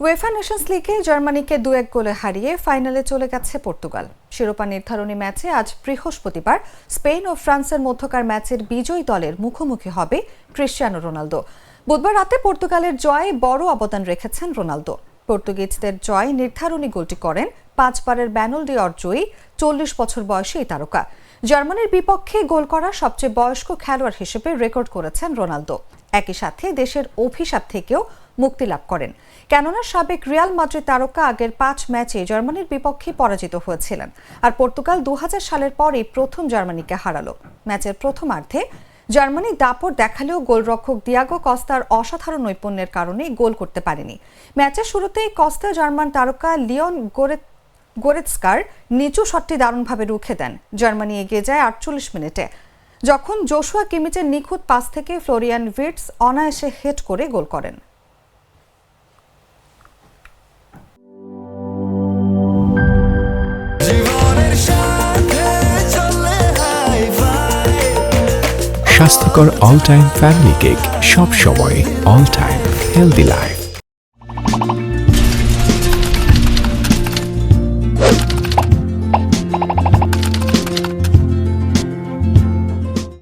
UEFA Nations লিগে জার্মানিকে 2-1 গোলে হারিয়ে ফাইনালে চলে গেছে পর্তুগাল। শিরোপা নির্ধারণী ম্যাচে আজ বৃহস্পতিবার স্পেন ও ফ্রান্সের মধ্যকার ম্যাচের বিজয়ী দলের মুখোমুখি হবে ক্রিশ্চিয়ানো রোনালদো। বুধবার রাতে পর্তুগালের জয়ে বড় অবদান রেখেছেন রোনালদো। পর্তুগিজদের জয় নির্ধারণী গোলটি করেন 5 বারের ব্যালন ডি'অর জয়ী 40 বছর বয়সী এই তারকা। জার্মানির বিপক্ষে গোল করা সবচেয়ে বয়স্ক খেলোয়াড় হিসেবে রেকর্ড করেছেন রোনালদো। একই সাথে দেশের অভিশাপ থেকেও মুক্তি লাভ করেন, কেননা সাবেক রিয়াল মাদ্রিদ তারকা আগের 5 ম্যাচে জার্মানির বিপক্ষে পরাজিত হয়েছিলেন। আর পর্তুগাল 2000 সালের পরই প্রথম জার্মানিকে হারালো। ম্যাচের প্রথমার্ধে জার্মানি দাপট দেখালেও গোলরক্ষক দিয়াগো কস্তার অসাধারণ নৈপুণ্যের কারণে গোল করতে পারেনি। ম্যাচের শুরুতেই কস্তা জার্মান তারকা লিওন গোরেৎস্কার নিচু শটটি দারুণভাবে রুখে দেন। জার্মানি এগিয়ে যায় 48 মিনিটে, যখন জোশুয়া কিমিচের নিখুঁত পাস থেকে ফ্লোরিয়ান ভির্টস অনায়াসে হেড করে গোল করেন। স্বাস্থ্যকর অল টাইম ফ্যামিলি কেক, সব সময় অল টাইম হেলদি লাইফ।